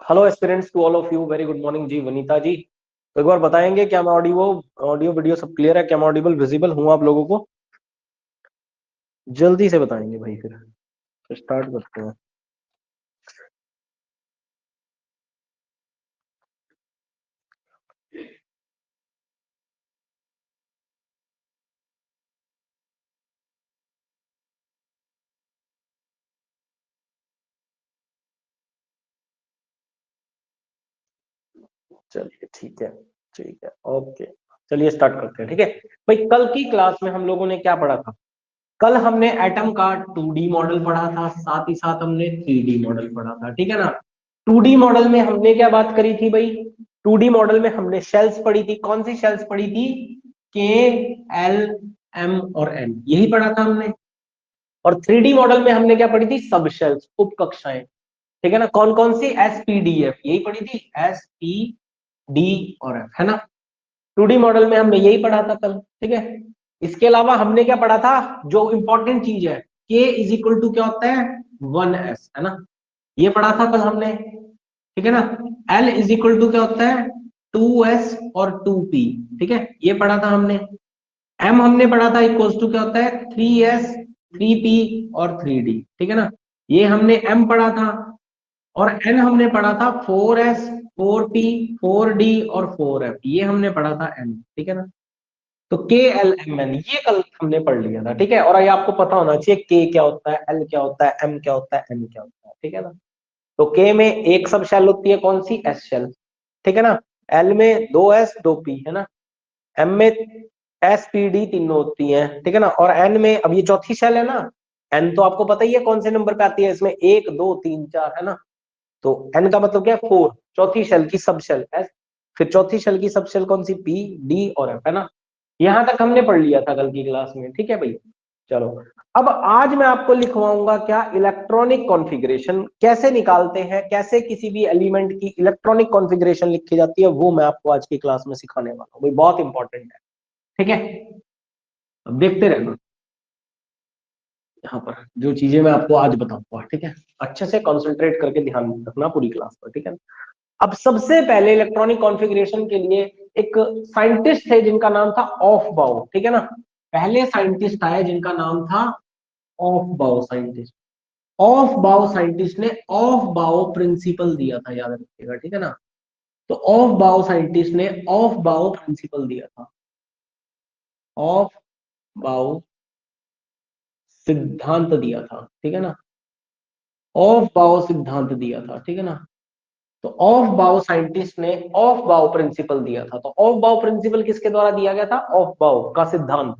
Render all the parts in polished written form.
Hello aspirants to all of you, very good morning ji. Vanita ji, तो एक बार बताएंगे क्या मैं ऑडियो ऑडियो वीडियो सब क्लियर है? क्या मैं ऑडिबल विजिबल हूँ आप लोगों को? जल्दी से बताएंगे भाई, फिर स्टार्ट करते हैं। चलिए ठीक है, ठीक है, ओके। चलिए स्टार्ट करते हैं, ठीक है भाई। कल की क्लास में हम लोगों ने क्या पढ़ा था? कल हमने एटम का 2D मॉडल पढ़ा था, साथ ही साथ हमने 3D मॉडल पढ़ा था, ठीक है ना। 2D मॉडल में हमने क्या बात करी थी भाई? 2D मॉडल में हमने शेल्स पढ़ी थी। कौन सी शेल्स पढ़ी थी? के, एल, एम और एन, यही पढ़ा था हमने। और 3D मॉडल में हमने क्या पढ़ी थी? सब शेल्स, उप कक्षाएं, ठीक है ना। कौन कौन सी? एस पी डी एफ, यही पढ़ी थी, एस पी डी और एफ, है ना। 2D मॉडल में हमने यही पढ़ा था कल, ठीक है। इसके अलावा हमने क्या पढ़ा था? जो इंपॉर्टेंट चीज है, के इज इक्वल टू क्या होता है? 1s, है ना। ये पढ़ा था कल हमने, ठीक है ना। एल इज इक्वल टू क्या होता है? 2s और 2p, ठीक है, ये पढ़ा था हमने। एम हमने पढ़ा था इक्वल्स टू क्या होता है? 3s, 3p और 3d, ठीक है ना। ये हमने एम पढ़ा था। और एन हमने पढ़ा था 4s, 4p, 4d और 4f, ये हमने पढ़ा था एन, ठीक है ना। तो के एल एम एन ये कल हमने पढ़ लिया था, ठीक है। और ये आपको पता होना चाहिए के क्या होता है, एल क्या होता है, एम क्या होता है, एन क्या होता है, ठीक है ना। तो के में एक सब शेल होती है, कौन सी? एस शेल, ठीक है ना। एल में 2s 2p, है ना। एम में एस पी डी तीनों होती हैं, ठीक है ना। और एन में अब ये चौथी शेल है ना। एन तो आपको पता ही है कौन से नंबर पे आती है, इसमें 1 2 3 4, है ना। तो एन का मतलब क्या है? 4, चौथी शेल की सब शेल एस। फिर चौथी शेल की सब शेल कौन सी? पी, डी और एफ, है ना। यहां तक हमने पढ़ लिया था कल की क्लास में, ठीक है भाई। चलो, अब आज मैं आपको लिखवाऊंगा क्या? इलेक्ट्रॉनिक कॉन्फ़िगरेशन कैसे निकालते हैं, कैसे किसी भी एलिमेंट की इलेक्ट्रॉनिक कॉन्फ़िगरेशन लिखी जाती है, वो मैं आपको आज की क्लास में सिखाने वाला हूँ भाई, बहुत इंपॉर्टेंट है, ठीक है। अब देखते रहना यहाँ पर जो चीजें मैं आपको आज बताऊंगा, ठीक है। अच्छे से कंसंट्रेट करके ध्यान रखना पूरी क्लास पर, ठीक है। अब सबसे पहले इलेक्ट्रॉनिक कॉन्फ़िगरेशन के लिए एक साइंटिस्ट थे जिनका नाम था ऑफ बाउ, ठीक है ना। पहले साइंटिस्ट आए जिनका नाम था ऑफ बाउ साइंटिस्ट। ऑफ बाउ साइंटिस्ट ने ऑफ बाउ प्रिंसिपल दिया था, याद रखिएगा, ठीक है ना। तो ऑफ बाउ साइंटिस्ट ने ऑफ बाउ प्रिंसिपल दिया था, ऑफ बाउ सिद्धांत दिया था, ठीक है ना। ऑफ बाउ सिद्धांत दिया था, ठीक है ना। तो ऑफ बाउ साइंटिस्ट ने ऑफ बाउ प्रिंसिपल दिया था। तो ऑफ बाउ प्रिंसिपल किसके द्वारा दिया गया था? ऑफ बाउ का सिद्धांत।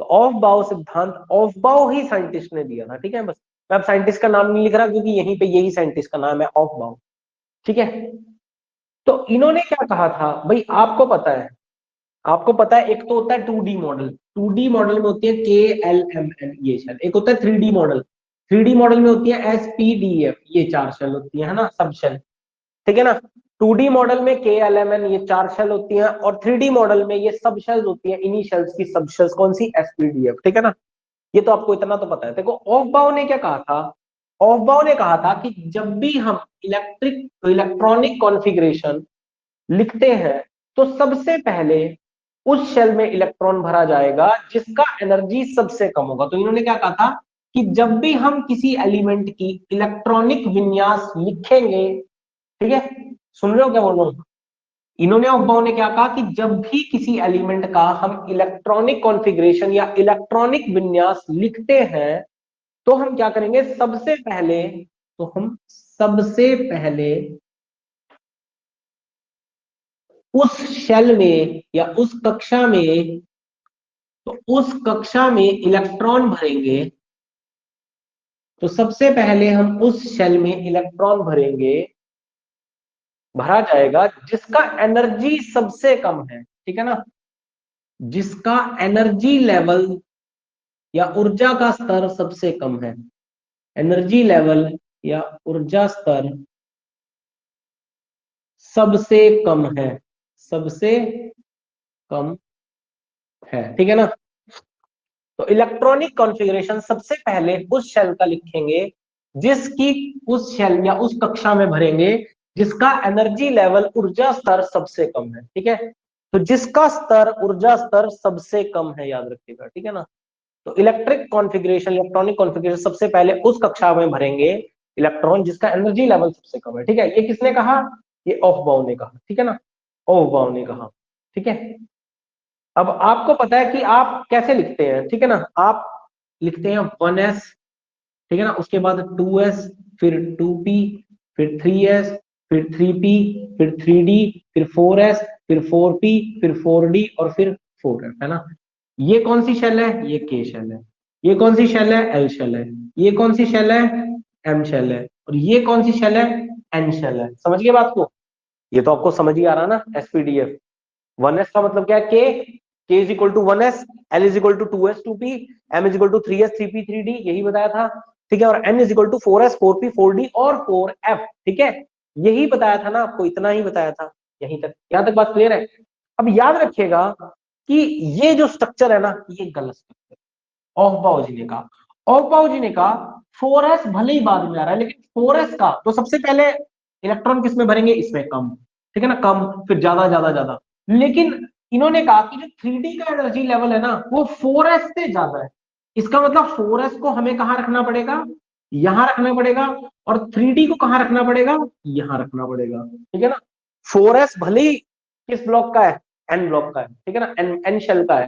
तो ऑफ बाउ सिद्धांत ऑफ बाउ ही साइंटिस्ट ने दिया था, ठीक है। बस मैं अब साइंटिस्ट का नाम नहीं लिख रहा क्योंकि यहीं पे यही साइंटिस्ट का नाम है, ऑफ बाउ, ठीक है। तो इन्होंने क्या कहा था भाई? आपको पता है, आपको पता है, एक तो होता है 2D मॉडल। 2D मॉडल में होती है के एल एम एन, ये शेल। एक होता है 3D मॉडल। 3D मॉडल में होती है एस पी डी एफ, ये 4 शेल होती है ना, सब शेल, ठीक है ना। 2D मॉडल में के एल एम एन ये 4 शेल होती हैं, और 3D मॉडल में ये सब शेल्स होती हैं, इन्हीं शेल्स की सब शेल्स कौन सी? एस पी डी एफ, ठीक है ना। ये तो आपको इतना तो पता है। देखो ऑफ बाउ ने क्या कहा था? ऑफ बाउ ने कहा था कि जब भी हम इलेक्ट्रॉनिक कॉन्फ़िगरेशन लिखते हैं, तो सबसे पहले उस शेल में इलेक्ट्रॉन भरा जाएगा जिसका एनर्जी सबसे कम होगा। तो इन्होंने क्या कहा था कि जब भी हम किसी एलिमेंट की इलेक्ट्रॉनिक विन्यास लिखेंगे, ठीक है, सुन रहे हो क्या बोल रहा हूं? इन्होंने अफवाहों ने क्या कहा कि जब भी किसी एलिमेंट का हम इलेक्ट्रॉनिक कॉन्फ़िगरेशन या इलेक्ट्रॉनिक विन्यास लिखते हैं, तो हम क्या करेंगे? सबसे पहले उस शेल में या उस कक्षा में, तो उस कक्षा में इलेक्ट्रॉन भरेंगे। तो सबसे पहले हम उस शेल में इलेक्ट्रॉन भरेंगे, भरा जाएगा जिसका एनर्जी सबसे कम है, ठीक है ना। जिसका एनर्जी लेवल या ऊर्जा का स्तर सबसे कम है। एनर्जी लेवल या ऊर्जा स्तर सबसे कम है, सबसे कम है, ठीक है ना। तो इलेक्ट्रॉनिक कॉन्फ़िगरेशन सबसे पहले उस शेल का लिखेंगे जिसकी, उस शेल या उस कक्षा में भरेंगे जिसका एनर्जी लेवल ऊर्जा स्तर सबसे कम है, ठीक है। तो जिसका स्तर ऊर्जा स्तर सबसे कम है, याद रखिएगा, ठीक है ना। तो इलेक्ट्रिक कॉन्फ़िगरेशन, इलेक्ट्रॉनिक कॉन्फ़िगरेशन सबसे पहले उस कक्षा में भरेंगे इलेक्ट्रॉन जिसका एनर्जी लेवल सबसे कम है, ठीक है। ये किसने कहा? ये ऑफबाउ ने कहा, ठीक है ना, ऑफबाउ ने कहा, ठीक है। अब आपको पता है कि आप कैसे लिखते हैं, ठीक है ना। आप लिखते हैं 1s, ठीक है ना, उसके बाद 2s, फिर 2p, फिर 3s, फिर 3p, फिर 3d, फिर 4s, फिर 4p, फिर 4d और फिर 4f, है ना। ये कौन सी शेल है? ये के शेल है। ये कौन सी शेल है? एल शेल है। ये कौन सी शेल है? एम शेल है। और ये कौन सी शेल है? एन शेल है। समझ गए बात को? ये तो आपको समझ ही आ रहा ना, एसपीडीएफ। 1s का मतलब क्या है? K is equal to 1s, L is equal to 2s 2p, M is equal to 3s 3p 3d, यही बताया था, ठीक है। और N is equal to 4s 4p 4d और 4f, ठीक है। यही बताया था ना आपको, इतना ही बताया था, यहीं तक, यहां तक बात क्लियर है। अब याद रखिएगा कि ये जो स्ट्रक्चर है ना, ये गलत स्ट्रक्चर ऑफबाउ जी ने कहा। ऑफबाउ जी ने कहा 4s भले ही बाद में आ रहा है, लेकिन 4s का तो सबसे पहले इलेक्ट्रॉन किसमें भरेंगे? इसमें कम, ठीक है ना, कम, फिर ज्यादा ज्यादा ज्यादा। लेकिन इन्होंने कहा कि जो 3D का एनर्जी लेवल है ना, वो 4s से ज्यादा है। इसका मतलब 4s को हमें कहां रखना पड़ेगा? यहां रखना पड़ेगा। और 3D को कहां रखना पड़ेगा? यहां रखना पड़ेगा, ठीक है ना। 4s भले ही किस ब्लॉक का है? एन ब्लॉक का है, ठीक है ना, एन एन शेल का है,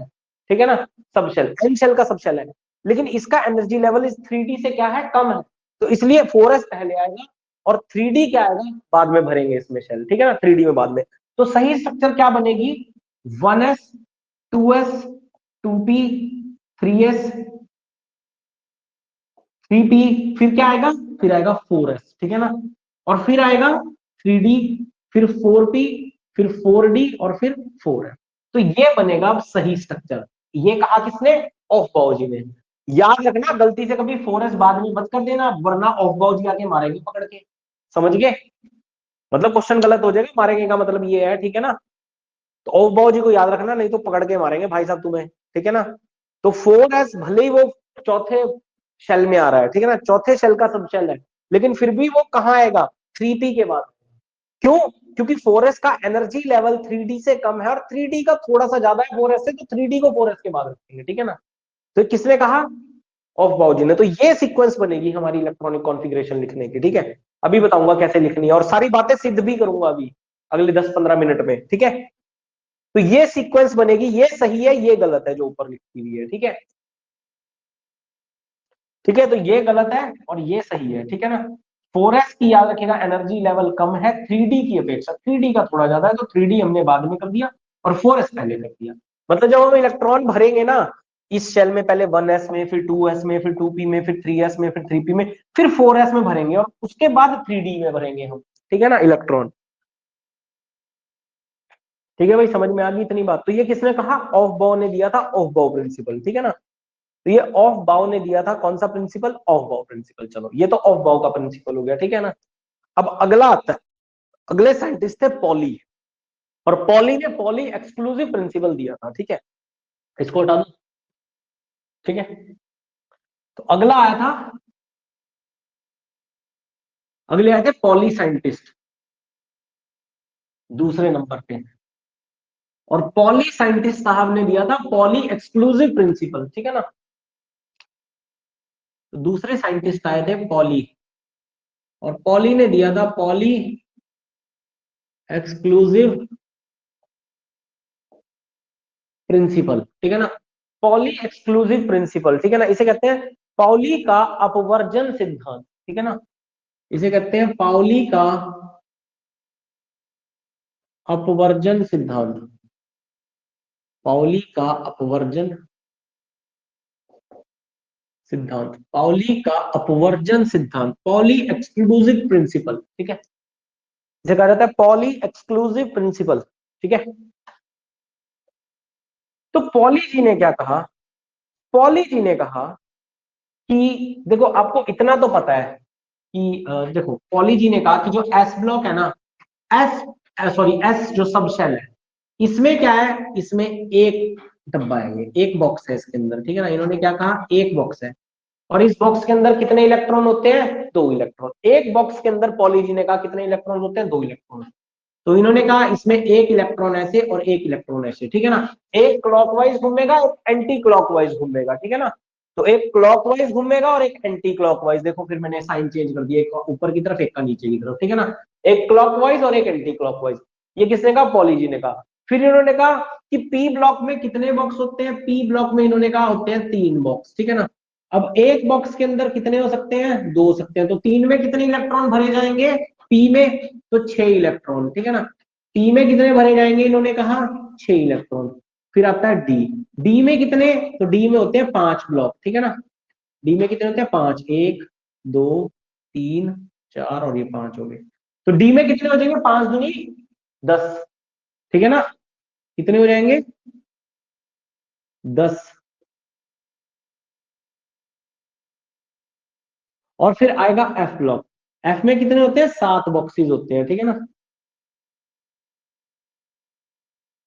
ठीक है ना, सब शेल, एन शेल का सब शेल है। लेकिन इसका एनर्जी लेवल इस 3D से क्या है? कम है। तो इसलिए 4s पहले आएगा और 3D क्या आएगा? बाद में भरेंगे इसमें शेल, ठीक है ना, 3D में बाद में। तो सही स्ट्रक्चर क्या बनेगी? 1s 2s 2p 3s 3p, फिर क्या आएगा? फिर आएगा 4s, ठीक है ना, और फिर आएगा 3d, फिर 4p, फिर 4d और फिर 4f। तो ये बनेगा अब सही स्ट्रक्चर। ये कहा किसने? ऑफबाउ जी ने। याद रखना, गलती से कभी 4s बाद में मत कर देना, वरना ऑफबाउ जी आके मारेंगे पकड़ के। समझ गए? मतलब क्वेश्चन गलत हो जाएगा, मारेंगे का मतलब ये है, ठीक है ना। तो ऑफबाउ जी को याद रखना, नहीं तो पकड़ के मारेंगे भाई साहब तुम्हें, ठीक है ना। तो 4s भले ही वो चौथे शेल में आ रहा है, ठीक है ना, चौथे शेल का सब शेल है, लेकिन फिर भी वो कहाँ आएगा? 3p के बाद। क्यों? क्योंकि 4s का एनर्जी लेवल 3d से कम है और 3d का थोड़ा सा ज्यादा है 4s से, तो 3d को 4s के बाद रखेंगे, ठीक है ना। तो किसने कहा? ऑफबाउ जी ने। तो ये सीक्वेंस बनेगी हमारी इलेक्ट्रॉनिक कॉन्फ़िगरेशन लिखने की, ठीक है। अभी बताऊंगा कैसे लिखनी है और सारी बातें सिद्ध भी करूंगा अभी अगले 10-15 मिनट में, ठीक है। तो ये सीक्वेंस बनेगी, ये सही है, ये गलत है जो ऊपर लिखी हुई है, ठीक है। ठीक है, तो ये गलत है और ये सही है, ठीक है ना। 4s की याद रखिएगा एनर्जी लेवल कम है 3d की अपेक्षा, 3d का थोड़ा ज्यादा है, तो 3d हमने बाद में कर दिया और 4s पहले कर दिया। मतलब जब हम इलेक्ट्रॉन भरेंगे ना इस शेल में, पहले 1s में, फिर 2s में, फिर 2p में, फिर 3s में, फिर 3p में, फिर 4s में भरेंगे और उसके बाद 3d में भरेंगे हम, ठीक है ना, इलेक्ट्रॉन। ठीक है भाई, समझ में आ गई इतनी बात? तो ये किसने कहा? ऑफबाउ ने दिया था, ऑफबाउ प्रिंसिपल, ठीक है ना। तो ये ऑफ बाउ ने दिया था कौन सा प्रिंसिपल? ऑफ बाउ प्रिंसिपल। चलो ये तो ऑफ बाउ का प्रिंसिपल हो गया, ठीक है ना। अब अगला आता है, अगले साइंटिस्ट थे पॉली। और पॉली ने पॉली एक्सक्लूसिव प्रिंसिपल दिया था, ठीक है। इसको हटा दो, ठीक है। तो अगला आया था, अगले आए थे पॉली साइंटिस्ट दूसरे नंबर पे। और पॉली साइंटिस्ट साहब ने दिया था पॉली एक्सक्लूसिव प्रिंसिपल, ठीक है ना। तो दूसरे साइंटिस्ट आए थे पॉली, और पॉली ने दिया था पॉली एक्सक्लूसिव प्रिंसिपल, ठीक है ना। पॉली एक्सक्लूसिव प्रिंसिपल, ठीक है ना, इसे कहते हैं पाउली का अपवर्जन सिद्धांत, ठीक है ना। इसे कहते हैं पाउली का अपवर्जन सिद्धांत। पाउली का अपवर्जन सिद्धांत, पाउली का अपवर्जन सिद्धांत, पॉली एक्सक्लूसिव प्रिंसिपल, ठीक है। इसे कहा जाता है पॉली एक्सक्लूसिव प्रिंसिपल, ठीक है। तो पॉली जी ने क्या कहा? पॉली जी ने कहा कि देखो, आपको इतना तो पता है कि देखो, पॉली जी ने कहा कि जो एस ब्लॉक है ना, एस सॉरी एस जो सब शेल है, इसमें क्या है? इसमें एक डब्बा है, ये एक बॉक्स है इसके अंदर, ठीक है ना। इन्होंने क्या कहा? एक बॉक्स है। और इस बॉक्स के अंदर कितने इलेक्ट्रॉन होते हैं? 2 इलेक्ट्रॉन। एक बॉक्स के अंदर पॉली जी ने कहा कितने इलेक्ट्रॉन होते हैं? 2 इलेक्ट्रॉन। तो इन्होंने कहा इसमें एक इलेक्ट्रॉन ऐसे और एक इलेक्ट्रॉन ऐसे, ठीक है ना। एक क्लॉकवाइज घूमेगा, एक एंटी क्लॉकवाइज घूमेगा, ठीक है ना। तो एक क्लॉकवाइज घूमेगा और एक एंटी क्लॉकवाइज। देखो फिर मैंने साइन चेंज कर दिया, एक ऊपर की तरफ एक का नीचे की तरफ, ठीक है ना। एक क्लॉकवाइज और एक एंटी क्लॉकवाइज। ये किसने कहा? पॉली जी ने कहा। फिर इन्होंने कहा कि पी ब्लॉक में कितने बॉक्स होते हैं? पी ब्लॉक में इन्होंने कहा होते हैं 3 बॉक्स, ठीक है ना। अब एक बॉक्स के अंदर कितने हो सकते हैं? 2 हो सकते हैं। तो 3 में कितने इलेक्ट्रॉन भरे जाएंगे? पी में तो 6 इलेक्ट्रॉन, ठीक है ना। टी में कितने भरे जाएंगे? इन्होंने कहा 6 इलेक्ट्रॉन। फिर आता है डी। डी में कितने? तो डी में होते हैं 5 ब्लॉक, ठीक है ना। डी में कितने होते हैं? 5, 1 2 3 4 और ये 5 हो गए। तो डी में कितने हो जाएंगे? 5 दूनी 10, ठीक है ना। कितने हो जाएंगे? 10। और फिर आएगा एफ ब्लॉक। एफ में कितने होते हैं? 7 बॉक्सेस होते हैं, ठीक है ना।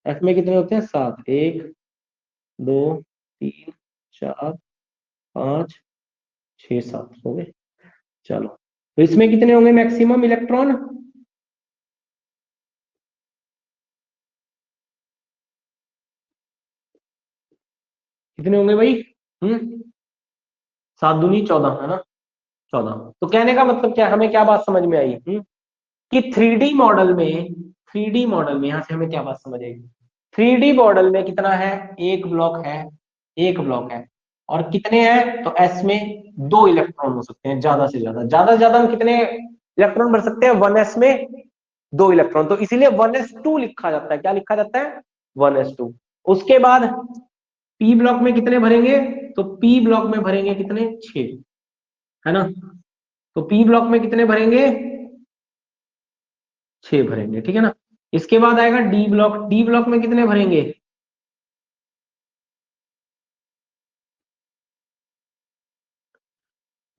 एफ में कितने होते हैं? 7, 1 2 3 4 5 6 7 हो गए। चलो, तो इसमें कितने होंगे मैक्सिमम इलेक्ट्रॉन? कितने होंगे भाई? 7 दूनी 14, है ना। 14। तो कहने का मतलब क्या, हमें क्या बात समझ में आई? कि थ्री डी मॉडल में यहां से हमें क्या बात समझ आएगी? थ्री डी मॉडल में कितना है? एक ब्लॉक है, एक ब्लॉक है। और कितने हैं? तो एस में 2 इलेक्ट्रॉन हो सकते हैं, ज्यादा से ज्यादा हम कितने इलेक्ट्रॉन भर सकते हैं? 1s में 2 इलेक्ट्रॉन। तो इसीलिए 1s2 लिखा जाता है। क्या लिखा जाता है? 1s2। उसके बाद पी ब्लॉक में कितने भरेंगे? तो पी ब्लॉक में भरेंगे कितने? 6, है ना। तो पी ब्लॉक में कितने भरेंगे? 6 भरेंगे, ठीक है ना। इसके बाद आएगा डी ब्लॉक। डी ब्लॉक में कितने भरेंगे?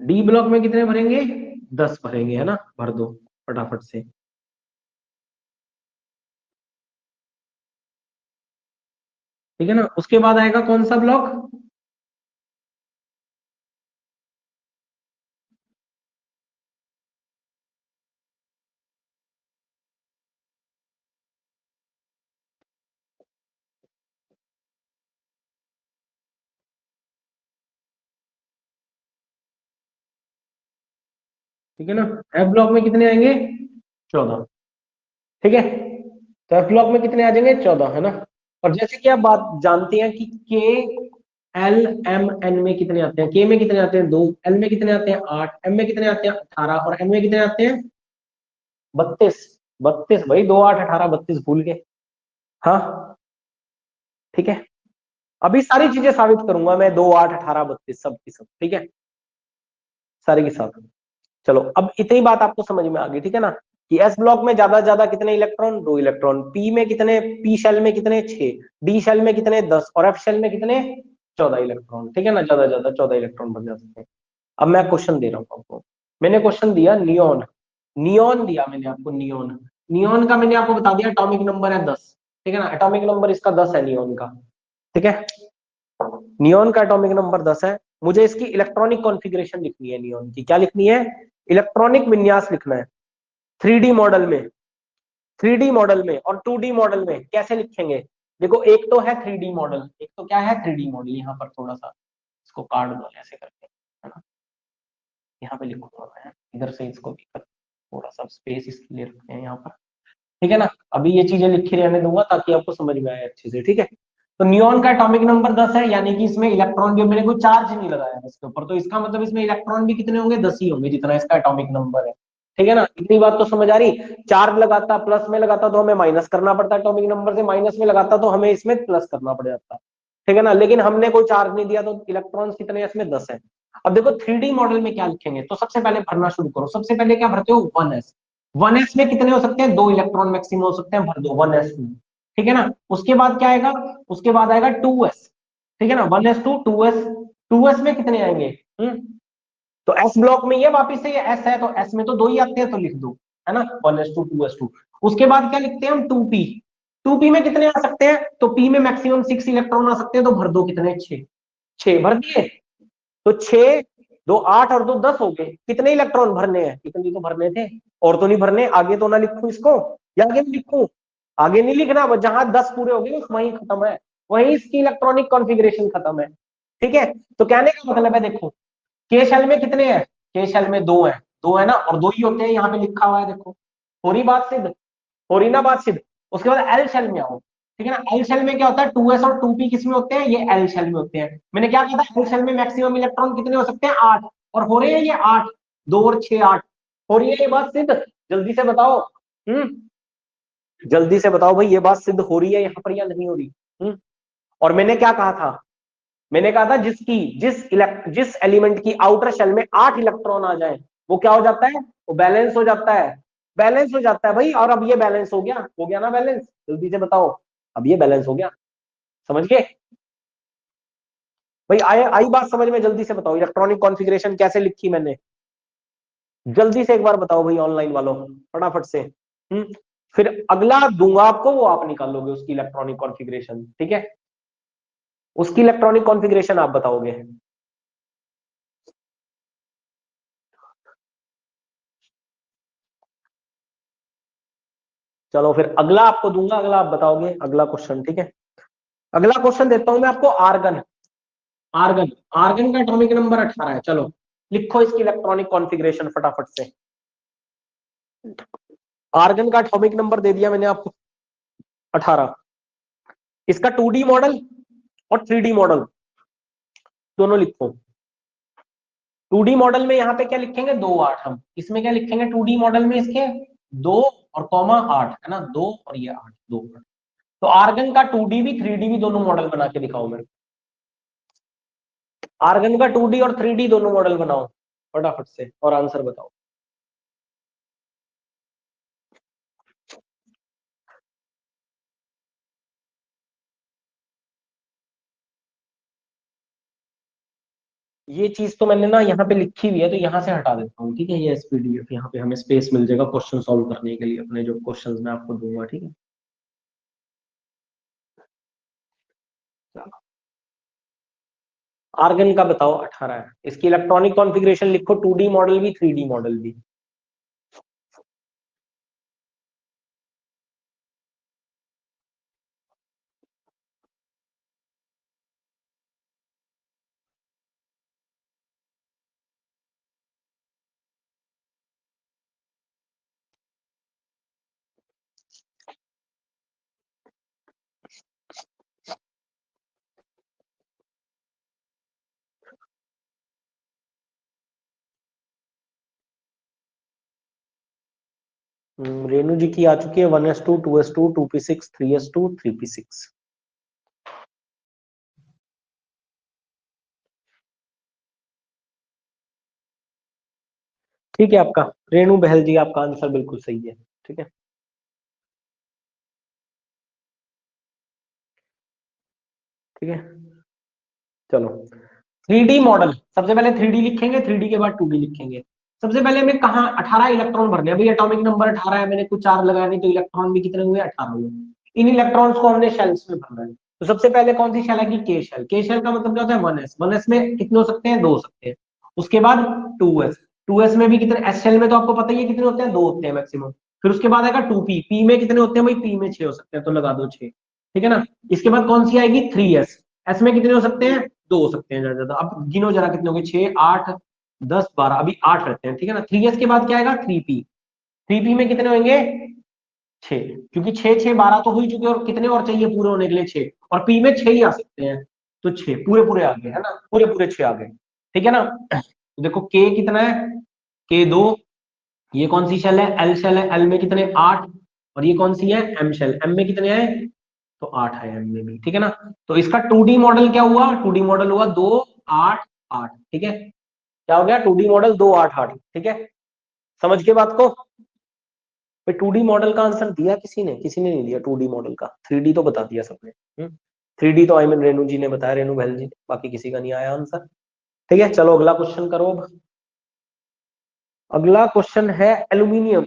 डी ब्लॉक में कितने भरेंगे? 10 भरेंगे, है ना। भर दो फटाफट से। ठीक है ना। उसके बाद आएगा कौन सा ब्लॉक? ठीक है ना। एफ ब्लॉक में कितने आएंगे? 14, ठीक है। तो एफ ब्लॉक में कितने आ जाएंगे? 14, है ना। और जैसे कि आप बात जानते हैं कि के एल एम एन में कितने आते हैं? के में कितने आते हैं? 2। एल में कितने आते हैं? 8। एम में कितने आते हैं? 18। और एन में कितने आते हैं? 32। 32 भाई, 2 8 18 32 भूल गए। हाँ, ठीक है। अभी सारी चीजें साबित करूंगा मैं, 2 8 18 32 सब की सब, ठीक है। सारी की सब। चलो, अब इतनी बात आपको समझ में आ गई, ठीक है ना। कि एस ब्लॉक में ज्यादा से ज्यादा कितने इलेक्ट्रॉन? 2 इलेक्ट्रॉन। पी में कितने? पी शेल में कितने? 6। डी शेल में कितने? 10। और एफ शेल में कितने? 14 इलेक्ट्रॉन, ठीक है ना। ज्यादा से ज्यादा 14 इलेक्ट्रॉन बन जाते हैं। अब मैं क्वेश्चन दे रहा हूँ आपको। मैंने क्वेश्चन दिया नियोन। नियोन दिया मैंने आपको, नियोन। नियोन का मैंने आपको बता दिया एटॉमिक नंबर है 10, ठीक है ना। एटॉमिक नंबर इसका 10 है नियोन का, ठीक है। नियोन का एटॉमिक नंबर 10 है। मुझे इसकी इलेक्ट्रॉनिक कॉन्फ़िगरेशन लिखनी है नियोन की। क्या लिखनी है? इलेक्ट्रॉनिक विन्यास लिखना है। थ्री डी मॉडल में, थ्री डी मॉडल में और टू डी मॉडल में कैसे लिखेंगे? देखो, एक तो है थ्री डी मॉडल, एक तो क्या है? Three D model. यहाँ पर थोड़ा सा इसको काट दो ऐसे करके, है ना। यहाँ पे लिखूंगा मैं, इधर से इसको भी थोड़ा सा स्पेस इसके लिए रखते हैं यहाँ पर, ठीक है ना। अभी ये चीजें लिखी रहने दूंगा ताकि आपको समझ में आए अच्छे से, ठीक है। तो नियोन का एटॉमिक नंबर 10 है, यानी कि इसमें इलेक्ट्रॉन भी, मैंने कोई चार्ज नहीं लगाया इसके ऊपर, तो इसका मतलब इसमें इलेक्ट्रॉन भी कितने होंगे? 10 ही होंगे, जितना इसका एटॉमिक नंबर है, ठीक है ना। इतनी बात तो समझ आ रही। चार्ज लगाता, प्लस में लगाता तो हमें माइनस करना पड़ता, एटॉमिक नंबर से माइनस में लगाता तो हमें इसमें प्लस करना पड़ जाता, ठीक है ना। लेकिन हमने कोई चार्ज नहीं दिया तो इलेक्ट्रॉन कितने हैं इसमें? 10 है। अब देखो थ्री डी मॉडल में क्या लिखेंगे, तो सबसे पहले भरना शुरू करो। सबसे पहले क्या भरते हो? 1s। 1s में कितने हो सकते हैं? 2 इलेक्ट्रॉन मैक्सिमम हो सकते हैं, भर दो 1s2, ठीक है ना। उसके बाद क्या आएगा? उसके बाद आएगा 2s, ठीक है ना। 1s2 2s। 2s में कितने आएंगे? तो एस ब्लॉक में ये वापिस से ये एस है, तो एस में तो 2 ही आते हैं, तो लिख दो, है ना। 1s2 2s2। उसके बाद क्या लिखते हैं हम? 2p। 2p में कितने आ सकते हैं? तो p में मैक्सिमम 6 इलेक्ट्रॉन आ सकते हैं, तो भर दो कितने? 6। 6 भर दिए। तो 6 दो 8 और 2 10 हो गए। कितने इलेक्ट्रॉन भरने हैं? कितने तो भरने थे, और तो नहीं भरने। आगे तो ना लिखूं इसको, या आगे नहीं लिखूं? आगे नहीं लिखना, बस जहां 10 पूरे हो गए वहीं खत्म है, वहीं इसकी इलेक्ट्रॉनिक कॉन्फ़िगरेशन खत्म है। ठीक है, तो कहने का मतलब है, देखो के शेल में कितने हैं? के शेल में दो है, दो है ना, और दो ही होते हैं, यहाँ पे लिखा हुआ है देखो। हो रही बात सिद्ध? हो रही ना बात सिद्ध? उसके बाद एल शेल में आओ। ठीक है ना, एल शेल में क्या होता है? 2s और 2p किस में होते हैं? ये एल शेल में होते हैं। मैंने क्या कहा था? एल शेल में मैक्सिमम इलेक्ट्रॉन कितने हो सकते हैं? 8। और हो रहे हैं ये 8, 2 और 6 8। हो रही है ये बात सिद्ध? जल्दी से बताओ। जल्दी से बताओ भाई, ये बात सिद्ध हो रही है यहाँ पर या नहीं हो रही? और मैंने क्या कहा था? मैंने कहा था जिस एलिमेंट की आउटर शेल में 8 इलेक्ट्रॉन आ जाए वो क्या हो जाता है? वो बैलेंस हो जाता है। बैलेंस हो जाता है भाई। और अब ये बैलेंस हो गया ना बैलेंस? जल्दी से बताओ, अब ये बैलेंस हो गया। समझ गए भाई? आए आई बात समझ में? जल्दी से बताओ, इलेक्ट्रॉनिक कॉन्फ़िगरेशन कैसे लिखी मैंने? जल्दी से एक बार बताओ भाई, ऑनलाइन वालों, फटाफट से। फिर अगला दूंगा आपको, वो आप निकालोगे उसकी इलेक्ट्रॉनिक कॉन्फ़िगरेशन। ठीक है, उसकी इलेक्ट्रॉनिक कॉन्फ़िगरेशन आप बताओगे। चलो फिर अगला आपको दूंगा, अगला आप बताओगे, अगला क्वेश्चन। ठीक है, अगला क्वेश्चन देता हूं मैं आपको। आर्गन। आर्गन आर्गन का एटॉमिक नंबर 18 है। चलो लिखो इसकी इलेक्ट्रॉनिक कॉन्फ़िगरेशन फटाफट से। आर्गन का एटॉमिक नंबर दे दिया मैंने आपको, 18। इसका 2D मॉडल और 3D मॉडल दोनों लिखो। 2D मॉडल में यहाँ पे क्या लिखेंगे? 2 8। हम इसमें क्या लिखेंगे 2D मॉडल में? इसके 2 और कॉमा 8 है ना, 2 और ये 8, 2 8। तो आर्गन का 2D भी 3D भी दोनों मॉडल बना के दिखाओ मेरे। आर्गन का 2D और 3D दोनों मॉडल बनाओ फटाफट से, और आंसर बताओ। ये चीज तो मैंने ना यहाँ पे लिखी हुई है, तो यहाँ से हटा देता हूँ। ठीक है, ये एसपीडीएफ, यहाँ पे हमें स्पेस मिल जाएगा क्वेश्चन सॉल्व करने के लिए, अपने जो क्वेश्चंस मैं आपको दूंगा। ठीक है, आर्गन का बताओ 18 है। इसकी इलेक्ट्रॉनिक कॉन्फ़िगरेशन लिखो, 2D मॉडल भी 3D मॉडल भी। रेणु जी की आ चुकी है 1s2 2s2 2p6 3s2 3p6। ठीक है, आपका रेणु बहल जी, आपका आंसर बिल्कुल सही है। ठीक है, ठीक है, चलो 3D मॉडल। सबसे पहले 3D लिखेंगे, 3D के बाद 2D लिखेंगे। सबसे पहले हमें कहा 18 इलेक्ट्रॉन भरने हैं भाई। एटॉमिक नंबर 18 है, मैंने कुछ चार लगाए नहीं, तो इलेक्ट्रॉन भी कितने हुए? 18 हुए। इन इलेक्ट्रॉन्स को हमने शेल्स में भरना है। तो सबसे पहले कौन सी शेल है कि के शेल। के शेल का मतलब क्या होता है? 1s। 1s में कितने हो सकते हैं? 2 हो सकते हैं। उसके बाद 2s। 2s में भी कितने? एस शेल में तो आपको पता ही है कितने होते हैं, 2 होते हैं मैक्सिमम। फिर उसके बाद आएगा 2p। p में कितने होते हैं भाई? p में 6 हो सकते हैं, तो लगा दो 6। ठीक है ना। इसके बाद कौन सी आएगी? 3s। एस में कितने हो सकते हैं? 2 हो सकते हैं ज्यादा ज्यादा। अब गिनो जरा कितने होंगे? 6 8 10 12, अभी 8 रहते हैं। ठीक है ना। 3s के बाद क्या आएगा? 3p। 3p में कितने होंगे? 6, क्योंकि 6 6 12 तो हो ही चुके, और कितने और चाहिए पूरे होने के लिए? 6। और p में 6 ही आ सकते हैं, तो 6 पूरे पूरे आ गए, है ना, पूरे पूरे 6 आ गए। ठीक है ना। तो देखो k कितना है? k 2। ये कौन सी शेल है? एल शेल है। एल में कितने? 8। और ये कौन सी है? M shell. एम में कितने हैं? तो 8 है एम में भी। ठीक है ना। तो इसका 2D मॉडल क्या हुआ? 2D मॉडल हुआ 2 8 8। ठीक है, क्या हो गया? 2D model 2 8 8। ठीक है, समझ के बात को? भाई 2D मॉडल का आंसर दिया किसी ने? किसी ने नहीं दिया 2D मॉडल का। 3D तो बता दिया सबने। 3D तो आई मीन रेणु जी ने बताया, रेणु बहल जी ने, बाकी किसी का नहीं आया आंसर। ठीक है, चलो अगला क्वेश्चन करो अब। अगला क्वेश्चन है एल्यूमिनियम।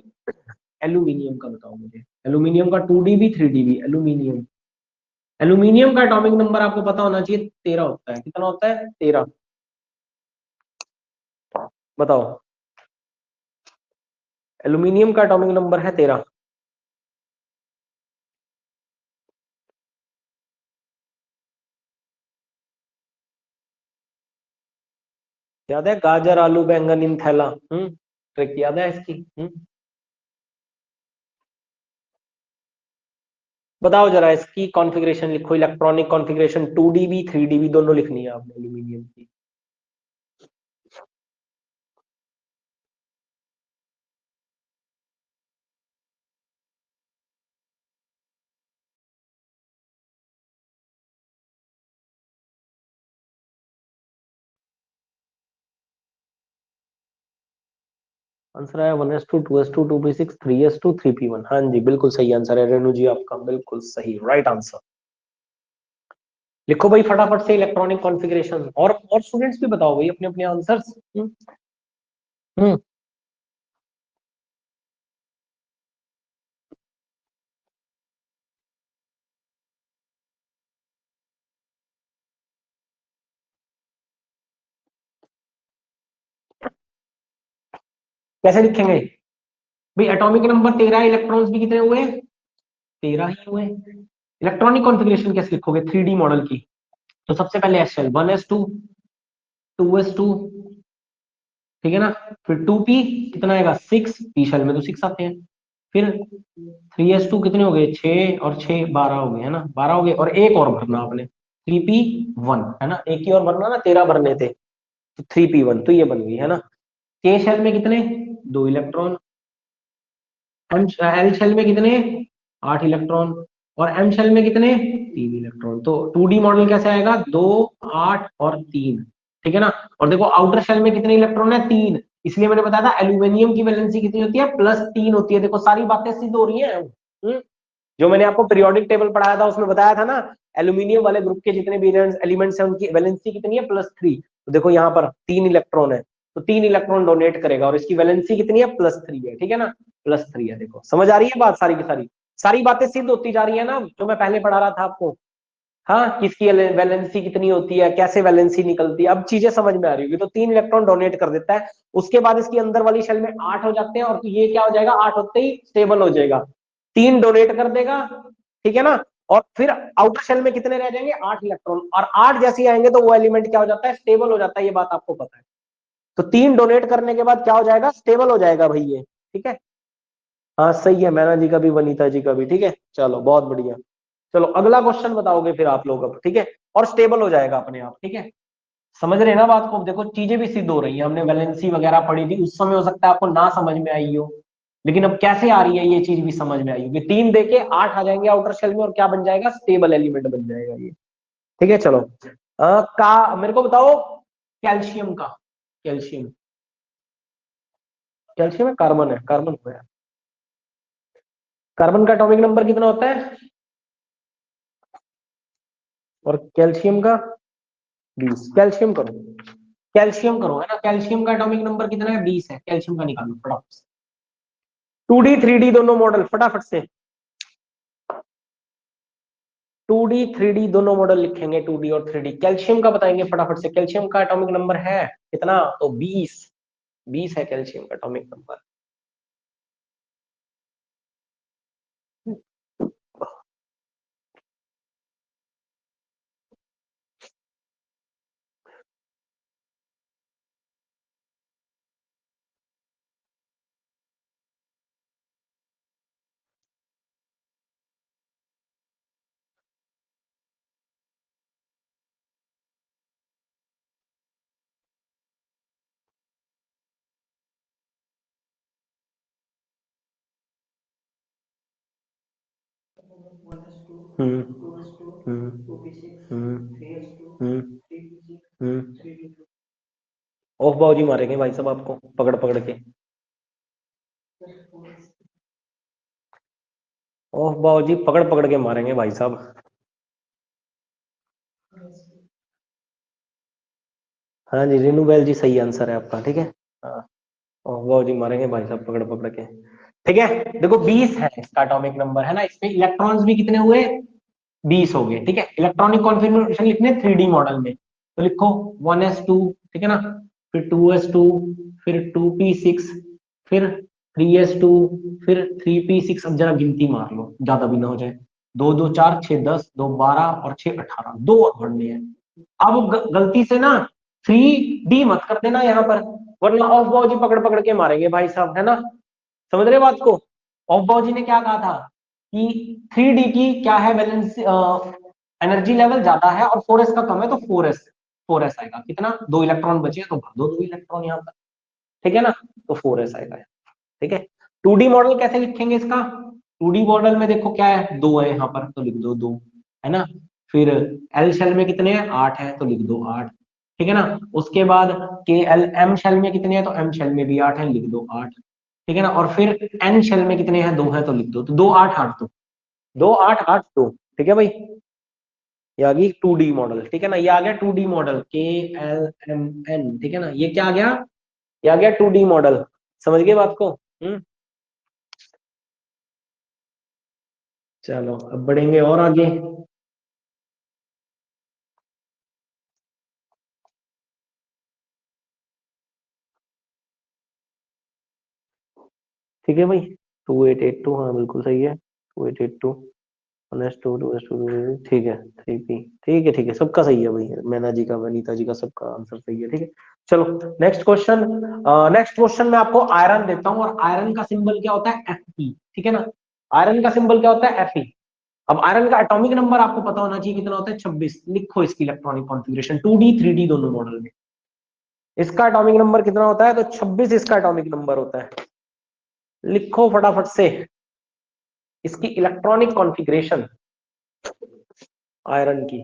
एल्यूमिनियम का बताओ मुझे। एल्यूमिनियम का 2D भी 3D भी। एल्यूमिनियम। एल्यूमिनियम का एटॉमिक नंबर आपको पता होना चाहिए, 13 होता है। कितना होता है? 13। बताओ। एल्यूमिनियम का एटॉमिक नंबर है 13। याद है, गाजर आलू बैंगन इन थैला। ट्रिक याद है इसकी। बताओ जरा, इसकी कॉन्फ़िगरेशन लिखो, इलेक्ट्रॉनिक कॉन्फ़िगरेशन 2D भी 3D भी दोनों लिखनी है आपने एल्यूमिनियम की। आंसर आया 1s2 2s2 2p6 3s2 3p1। हाँ जी, बिल्कुल सही आंसर है रेणु जी आपका, बिल्कुल सही, राइट आंसर। लिखो भाई फटाफट से इलेक्ट्रॉनिक कॉन्फ़िगरेशन, और स्टूडेंट्स भी बताओ भाई अपने अपने आंसर्स। हम्म कैसे लिखेंगे भाई? एटॉमिक नंबर 13, इलेक्ट्रॉन्स भी कितने हुए? 13 ही हुए। इलेक्ट्रॉनिक कॉन्फ़िगरेशन कैसे लिखोगे 3D मॉडल की? तो सबसे पहले एस शेल 1s2 2s2, ठीक है ना। फिर 2p कितना आएगा 6, पी शेल में तो 6 आते हैं। फिर 3s2 कितने हो गए 6, और 6 12 हो गए, है ना, 12 हो गए, और एक और भरना आपने 3p1, है ना, एक ही और भरना ना, 13 भरने थे, तो 3p1 तो ये बन गई, है ना। के शेल में कितने, 2 इलेक्ट्रॉन। एल शेल में कितने, 8 इलेक्ट्रॉन। और एम शेल में कितने, 3 इलेक्ट्रॉन। तो 2D मॉडल कैसे आएगा, 2 8 और 3, ठीक है ना। और देखो आउटर शेल में कितने इलेक्ट्रॉन है, 3, इसलिए मैंने बताया था एल्यूमिनियम की वैलेंसी कितनी होती है, +3 होती है। देखो सारी बातें सिद्ध हो रही है। जो मैंने आपको पीरियोडिक टेबल पढ़ाया था उसमें बताया था ना, एल्यूमिनियम वाले ग्रुप के जितने भी एलिमेंट्स हैं उनकी वैलेंसी कितनी है, +3। तो देखो यहाँ पर 3 इलेक्ट्रॉन है, तो 3 इलेक्ट्रॉन डोनेट करेगा, और इसकी वैलेंसी कितनी है, +3 है, ठीक है ना, +3 है। देखो समझ आ रही है बात सारी की सारी, सारी बातें सिद्ध होती जा रही है ना, जो मैं पहले पढ़ा रहा था आपको। हाँ, किसकी वैलेंसी कितनी होती है, कैसे वैलेंसी निकलती है, अब चीजें समझ में आ रही होगी। तो 3 इलेक्ट्रॉन डोनेट कर देता है, उसके बाद इसकी अंदर वाली शेल में 8 हो जाते हैं, और तो ये क्या हो जाएगा, 8 होते ही स्टेबल हो जाएगा। 3 डोनेट कर देगा, ठीक है ना। और फिर आउटर शेल में कितने रह जाएंगे, 8 इलेक्ट्रॉन, और 8 जैसे ही आएंगे तो वो एलिमेंट क्या हो जाता है, स्टेबल हो जाता है, ये बात आपको पता है। तो 3 डोनेट करने के बाद क्या हो जाएगा, स्टेबल हो जाएगा भाई ये, ठीक है। हाँ सही है, मैना जी का भी वनीता जी का भी, ठीक है, चलो बहुत बढ़िया। चलो अगला क्वेश्चन बताओगे फिर आप लोग अब, ठीक है। और स्टेबल हो जाएगा अपने आप, ठीक है। समझ रहे हैं ना बात को? देखो चीजें भी सिद्ध हो रही है, हमने वैलेंसी वगैरह पढ़ी थी उस समय, हो सकता है आपको ना समझ में आई हो, लेकिन अब कैसे आ रही है ये चीज भी समझ में आई होगी। 3 देके 8 आ जाएंगे आउटर शेल में, और क्या बन जाएगा, स्टेबल एलिमेंट बन जाएगा ये, ठीक है। चलो का मेरे को बताओ कैल्शियम का। कैल्शियम, कैल्शियम है, कार्बन है, कार्बन है। कार्बन का एटॉमिक नंबर कितना होता है, और कैल्शियम का 20। कैल्शियम करो, कैल्शियम करो, है ना। कैल्शियम का एटॉमिक नंबर कितना है, 20 है। कैल्शियम का निकालो फटाफट से। 2D 3D दोनों मॉडल फटाफट से। 2D 3D दोनों मॉडल लिखेंगे, 2D और 3D। कैल्शियम का बताएंगे फटाफट से। कैल्शियम का एटॉमिक नंबर है कितना, तो 20। 20 है कैल्शियम का एटॉमिक नंबर। हम्म हम्म हम्म हम्म हम्म ओह बाबूजी मारेंगे भाई साहब आपको पकड़ पकड़ के। ओह बाबूजी पकड़ पकड़ के मारेंगे भाई साहब। हाँ जी, रेनू बैल जी सही आंसर है आपका, ठीक है। हाँ, ओह बाबूजी मारेंगे भाई साहब पकड़ पकड़ के, ठीक है। देखो 20 है इसका एटॉमिक नंबर, है ना। इसमें इलेक्ट्रॉन्स भी कितने हुए, 20 हो गए, ठीक है। इलेक्ट्रॉनिक कॉन्फ़िगरेशन लिखने 3D मॉडल में, तो लिखो 1s2, ठीक है ना। फिर 2s2, फिर 2p6, फिर 3s2, फिर 3p6। अब जरा गिनती मार लो, ज्यादा भी ना हो जाए। 2 2 4 6 10, 2 12 और 6 18, दो और बढ़ने हैं। अब गलती से ना 3d मत कर देना यहाँ पर, वरना ऑफ बाउजी पकड़ पकड़ के मारेंगे भाई साहब, है ना। समझ रहे बात को। ऑफ बाउजी ने क्या कहा था कि 3d की क्या है वैलेंस, एनर्जी लेवल ज्यादा है और 4s का कम है, तो 4s आएगा। कितना, 2 इलेक्ट्रॉन बचे हैं तो भर दो 2 इलेक्ट्रॉन यहाँ पर, ठीक है ना। तो 4s आएगा, ठीक है। 2D मॉडल कैसे लिखेंगे इसका। 2D मॉडल में देखो क्या है, 2 है यहाँ पर तो लिख दो 2, है ना। फिर एल शेल में कितने हैं, 8 है तो लिख दो 8, ठीक है ना। उसके बाद के एल एम शेल में कितने हैं, तो एम शेल में भी 8 है, लिख दो 8, ठीक है ना। और फिर एन शेल में कितने हैं, 2 है तो लिख दो, तो 2 8 8 2, 2 8 8 2, ठीक है भाई। ये आ गई 2D मॉडल, ठीक है ना। ये आ गया 2D मॉडल, के एल एम एन, ठीक है ना। ये क्या आ गया, ये आ गया 2D मॉडल। समझ गए बात को। चलो अब बढ़ेंगे और आगे। ठीक है भाई, 2882, हाँ बिल्कुल सही है, 2882, 1s2 2s2, ठीक है, 3p, ठीक है, ठीक है, सबका सही है भाई, मैना जी का, वनीता जी का, सबका आंसर सही है, ठीक है। चलो नेक्स्ट क्वेश्चन। नेक्स्ट क्वेश्चन में आपको आयरन देता हूँ, और आयरन का सिंबल क्या होता है, Fe, ठीक है ना। आयरन का सिंबल क्या होता है, Fe। अब आयरन का एटॉमिक नंबर आपको पता होना चाहिए, कितना होता है, 26। लिखो इसकी इलेक्ट्रॉनिक कॉन्फ़िगरेशन, 2D 3D दोनों मॉडल में इसका एटॉमिक नंबर कितना होता है, तो 26 इसका एटॉमिक नंबर होता है। लिखो फटाफट से इसकी इलेक्ट्रॉनिक कॉन्फ़िगरेशन आयरन की।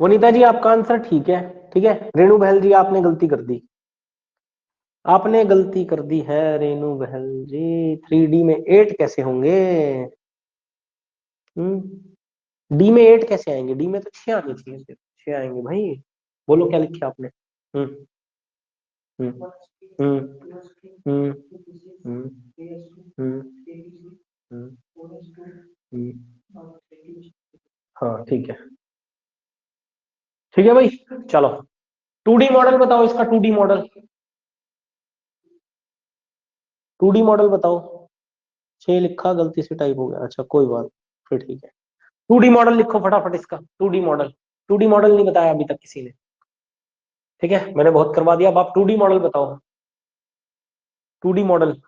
वनीता जी आपका आंसर ठीक है, ठीक है। रेणु बहल जी आपने गलती कर दी, आपने गलती कर दी है रेणु बहल जी। 3D में 8 कैसे होंगे, डी में 8 कैसे आएंगे, डी में तो 6 आने चाहिए, सिर्फ 6 आएंगे भाई। बोलो क्या लिखा आपने। हम्म हम्म हम्म हम्म हम्म हम्म हम्म हाँ ठीक है, ठीक है भाई। चलो 2D मॉडल बताओ इसका, 2D मॉडल, 2D मॉडल बताओ। 6 लिखा, गलती से टाइप हो गया, अच्छा कोई बात, फिर ठीक है। 2D मॉडल लिखो फटाफट इसका, 2D मॉडल। 2D मॉडल नहीं बताया अभी तक किसी ने, ठीक है, मैंने बहुत करवा दिया। अब आप 2D मॉडल बताओ, 2D model.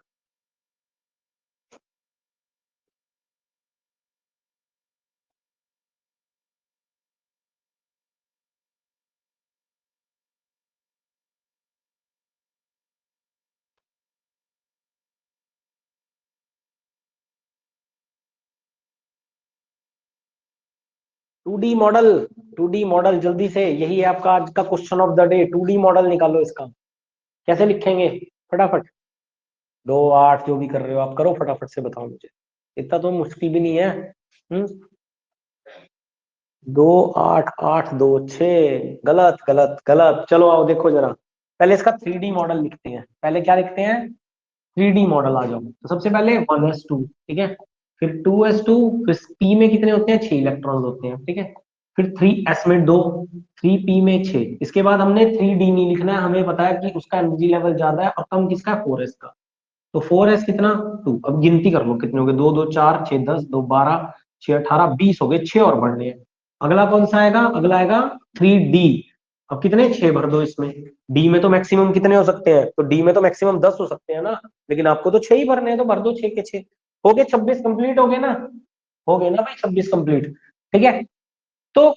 To D model जल्दी से, यही है आपका आज का question of the day. Two D model निकालो इसका, कैसे लिखेंगे फटाफट। 2 8 जो भी कर रहे हो आप करो, फटाफट से बताओ मुझे, इतना तो मुश्किल भी नहीं है। 2 8 8 2 6, गलत गलत गलत। चलो आओ देखो जरा, पहले इसका 3D मॉडल लिखते हैं। पहले क्या लिखते हैं, 3D मॉडल। आ जाओ, तो सबसे पहले 1s2, ठीक है, फिर 2s2, फिर p में कितने होते हैं, 6 इलेक्ट्रॉन होते हैं, ठीक है, फिर 3s में 2, 3p में 6। इसके बाद हमने 3d नहीं लिखना है, हमें पता है कि उसका एनर्जी लेवल ज्यादा है और कम किसका है, 4s का। तो 4s कितना 2। अब गिनती कर लो कितने हो गए, 2 2 4 6 10, 2 12, 6 18 20 हो गए, 6 और बढ़ने हैं। अगला कौन सा आएगा, अगला आएगा 3d। अब कितने, 6 भर दो इसमें। डी में तो मैक्सिमम कितने हो सकते हैं, तो डी में तो मैक्सिमम 10 हो सकते हैं ना, लेकिन आपको तो 6 ही भरने हैं, तो भर दो 6 के 6। हो गए 26 कंप्लीट, हो गए ना, हो गए ना भाई 26 कंप्लीट, ठीक है। तो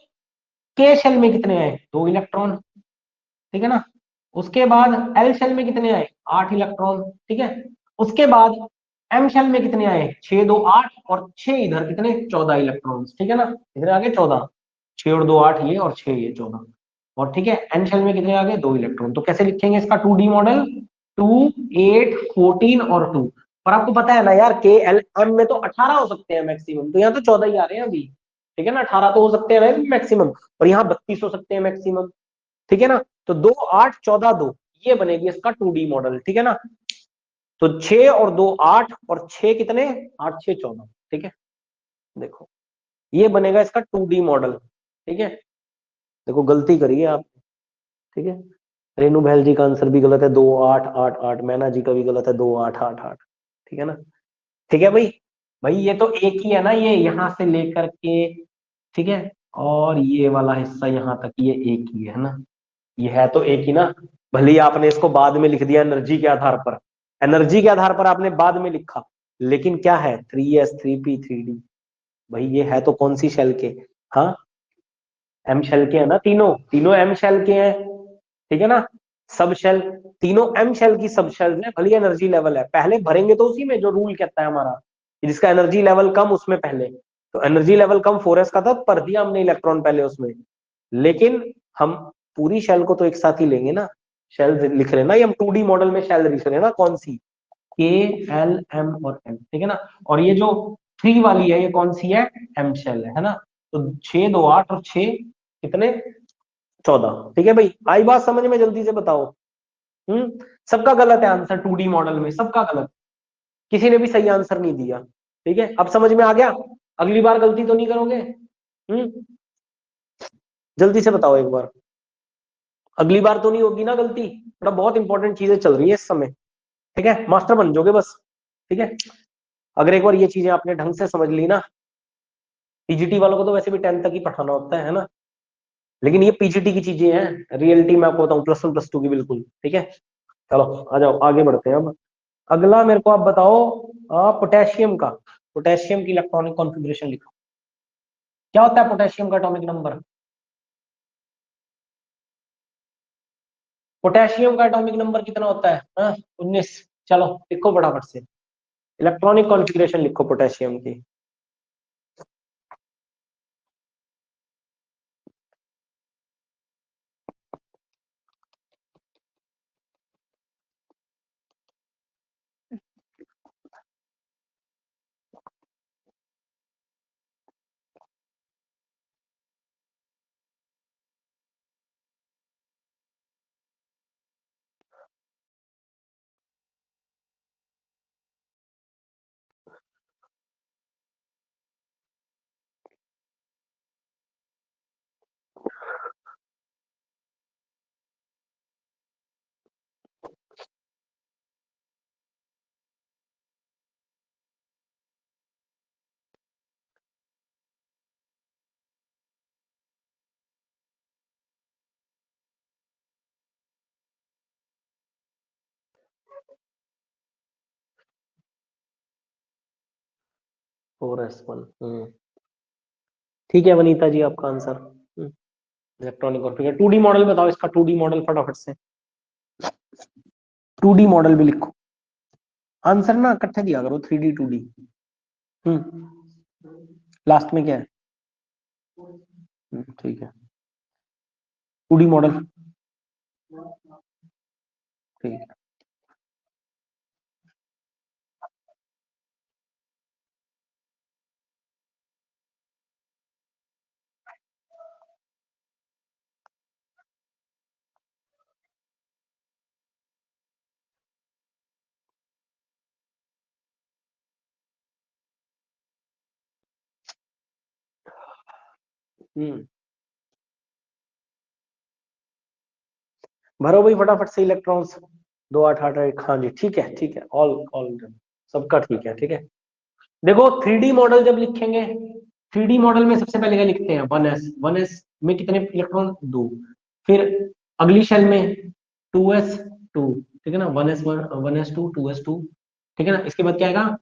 के शेल में कितने आए, 2 इलेक्ट्रॉन, ठीक है ना। उसके बाद एल शेल में कितने आए, 8 इलेक्ट्रॉन, ठीक है। उसके बाद एम शेल में कितने आए, 6 2 8, और 6 इधर कितने, 14 इलेक्ट्रॉन्स, ठीक है ना। इधर आ गए 14, 6 और 2 8 ये, और 6 ये 14। और ठीक है, एन शेल में कितने आ गए, 2 इलेक्ट्रॉन। तो कैसे लिखेंगे इसका 2D मॉडल, 2 8 14 और 2। और आपको पता है ना यार, के एल एम में तो 18 हो सकते हैं मैक्सिमम, तो यहाँ तो 14 ही आ रहे हैं अभी, ठीक है ना। 18 तो हो सकते हैं मैक्सिमम, और यहाँ 32 हो सकते हैं मैक्सिमम, ठीक है ना। तो 2 8 14 2, ये बनेगी इसका 2D मॉडल, ठीक है ना। तो 6 और 2 8, और 6 कितने, 8 6 14, ठीक है। देखो ये बनेगा इसका 2D मॉडल, ठीक है। देखो गलती करिए आप, ठीक है। रेणु बहल जी का आंसर भी गलत है, 2 8 8 8। मैना जी का भी गलत है, 2 8 8 8, ठीक है ना। ठीक है भाई, भाई ये तो एक ही है ना, ये यहां से लेकर के, ठीक है, और ये वाला हिस्सा यहाँ तक, ये एक ही है ना, ये है तो एक ही ना। भले ही आपने इसको बाद में लिख दिया एनर्जी के आधार पर, एनर्जी के आधार पर आपने बाद में लिखा, लेकिन क्या है, 3s 3p 3d। भाई ये है तो कौन सी शेल के, हाँ एम शेल के है ना, तीनों तीनों एम शेल के हैं, ठीक है ना। सब शेल, तीनों एम शेल की सब शेल में भले एनर्जी लेवल है, पहले भरेंगे तो उसी में जो रूल कहता है हमारा, जिसका एनर्जी लेवल कम उसमें पहले। तो एनर्जी लेवल कम 4s का था, भर दिया हमने इलेक्ट्रॉन पहले उसमें, लेकिन हम पूरी शेल को तो एक साथ ही लेंगे ना। शेल लिख रहे हैं ना, ये हम 2D मॉडल में शेल लिख रहे हैं ना, कौन सी, के एल एम और एम, ठीक है ना। और ये जो 3 वाली है, ये कौन सी है, एम शेल है ना। तो 6 2 8 और 6 कितने, 14, ठीक है भाई। आई बात समझ में, जल्दी से बताओ। सबका गलत है आंसर 2D मॉडल में, सबका गलत, किसी ने भी सही आंसर नहीं दिया, ठीक है। अब समझ में आ गया, अगली बार गलती तो नहीं करोगे। जल्दी से बताओ एक बार, अगली बार तो नहीं होगी ना गलती, थोड़ा बहुत इंपॉर्टेंट चीजें चल रही है इस समय, ठीक है, मास्टर बन जाओगे बस, ठीक है। अगर एक बार ये चीजें आपने ढंग से समझ ली ना, पीजीटी वालों को तो वैसे भी 10 तक ही पढ़ाना होता है ना, लेकिन ये पीजीटी की चीजें हैं, रियलिटी में आपको बताऊं +1 +2 की बिल्कुल, ठीक है। चलो आ जाओ आगे बढ़ते हैं। अब अगला मेरे को आप बताओ, पोटेशियम का, पोटेशियम की इलेक्ट्रॉनिक कॉन्फ़िगरेशन लिखो। क्या होता है पोटेशियम का एटॉमिक नंबर, पोटेशियम का एटॉमिक नंबर कितना होता है, 19। चलो लिखो फटाफट से, इलेक्ट्रॉनिक कॉन्फ़िगरेशन लिखो पोटेशियम की। 4s1, ठीक है वनीता जी आपका answer, electronic configuration. 2D model बताओ इसका, 2D मॉडल फटाफट से, 2D मॉडल भी लिखो। आंसर ना इकट्ठे दिया करो, 3D 2D। लास्ट में क्या है, ठीक है, 2D मॉडल, ठीक है। भरो भाई फटाफट से इलेक्ट्रॉन्स, 2 8 8 1, हाँ जी ठीक है ठीक है, ऑल ऑल सबका ठीक है, ठीक है। देखो 3D मॉडल जब लिखेंगे, 3D मॉडल में सबसे पहले क्या लिखते हैं, 1s, 1s में कितने इलेक्ट्रॉन, 2। फिर अगली शेल में 2s2, ठीक है ना, 1s1 1s2 2s2, ठीक है ना। इसके बाद क्या आएगा,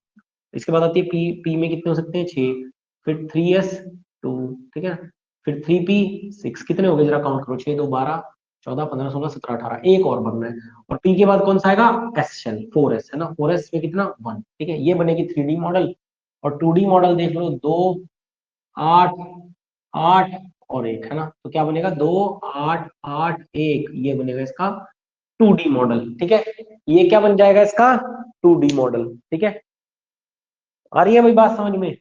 इसके बाद आती है पी, पी में कितने हो सकते हैं, 6। फिर 3s2, ठीक है ना। फिर 3p6, कितने हो गए जरा काउंट करो, 6 2 12 14 15 16 17 18, एक और बनना है। और पी के बाद कौन सा आएगा, एस शेल, 4s है ना, 4s में कितना 1, ठीक है। ये बनेगी 3D मॉडल। और 2D मॉडल देख लो, 2 8 8 और 1 है ना, तो क्या बनेगा, 2 8 8 1, ये बनेगा इसका 2D मॉडल, ठीक है। ये क्या बन जाएगा इसका 2D मॉडल, ठीक है। आ रही है भाई बात समझ में,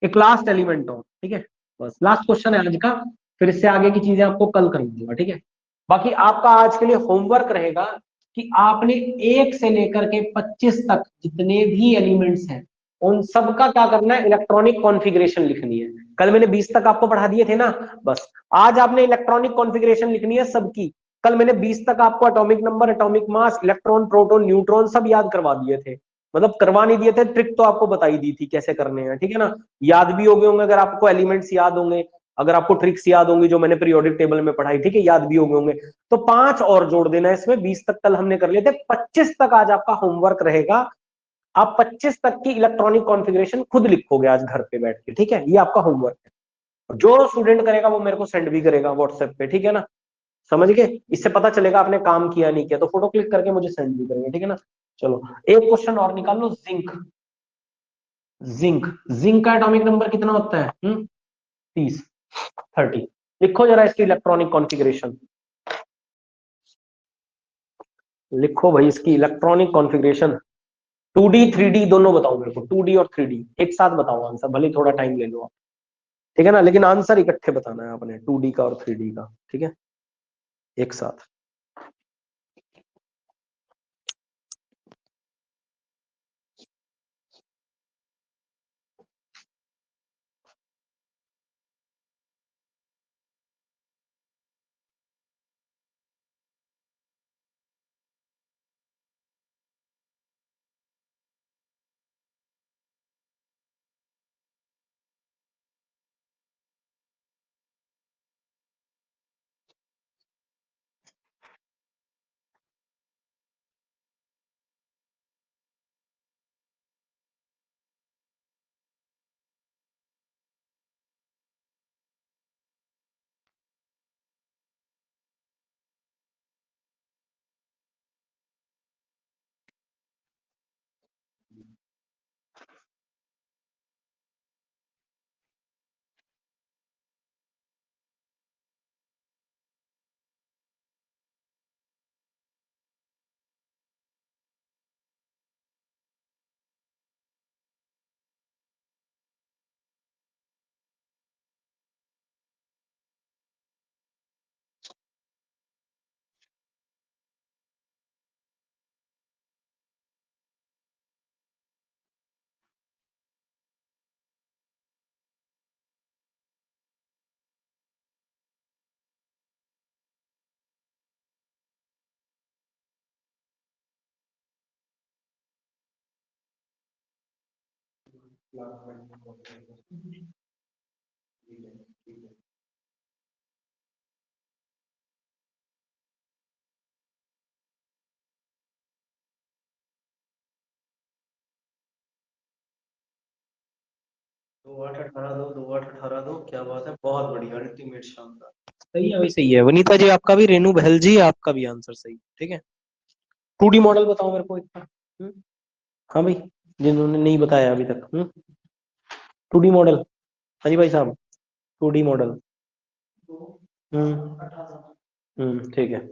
एक लास्ट एलिमेंट हो, ठीक है। बस लास्ट क्वेश्चन है आज का, फिर इससे आगे की चीजें आपको कल करनी दूंगा, ठीक है। बाकी आपका आज के लिए होमवर्क रहेगा कि आपने 1 से लेकर के 25 तक जितने भी एलिमेंट्स हैं, उन सब का क्या करना है, इलेक्ट्रॉनिक कॉन्फ़िगरेशन लिखनी है। कल मैंने 20 तक आपको पढ़ा दिए थे ना, बस आज आपने इलेक्ट्रॉनिक कॉन्फ़िगरेशन लिखनी है सबकी। कल मैंने 20 तक आपको atomic number, atomic mass, electron, proton, neutron सब याद करवा दिए थे, मतलब करवा नहीं दिए थे, ट्रिक तो आपको बताई दी थी कैसे करने हैं, ठीक है ना। याद भी हो गए होंगे, अगर आपको एलिमेंट्स याद होंगे, अगर आपको ट्रिक्स याद होंगी जो मैंने पीरियोडिक टेबल में पढ़ाई, ठीक है, याद भी हो गए होंगे। तो 5 और जोड़ देना इसमें, 20 तक कल हमने कर लिए थे, 25 तक आज आपका होमवर्क रहेगा। आप 25 तक की इलेक्ट्रॉनिक कॉन्फ़िगरेशन खुद लिखोगे आज घर पे बैठ के, ठीक है, ये आपका होमवर्क है। जो स्टूडेंट करेगा वो मेरे को सेंड भी करेगा व्हाट्सएप पे, ठीक है ना, समझ गए, इससे पता चलेगा आपने काम किया नहीं किया, तो फोटो क्लिक करके मुझे सेंड भी करेंगे, ठीक है ना। चलो एक क्वेश्चन और निकाल लो, जिंक, जिंक, जिंक का एटॉमिक नंबर कितना होता है, 30, 30। लिखो जरा इसकी इलेक्ट्रॉनिक कॉन्फ़िगरेशन, लिखो भाई इसकी इलेक्ट्रॉनिक कॉन्फ़िगरेशन। 2D 3D दोनों बताओ मेरे को, 2D और 3D एक साथ बताओ आंसर, भले थोड़ा टाइम ले लो आप, ठीक है ना, लेकिन आंसर इकट्ठे बताना है आपने, 2D का और 3D का, ठीक है, एक साथ। दो आठ अठारह दो, 2 8 18 2, क्या बात है, बहुत बढ़िया, अल्टीमेट, शानदार, सही है भाई, सही है वनीता जी, आपका भी, रेनू बहल जी आपका भी आंसर सही, ठीक है। 2D मॉडल बताओ मेरे को इतना, हाँ भाई, जिन्होंने नहीं बताया अभी तक, 2D मॉडल, हाँ जी भाई साहब। 2D model. ठीक है।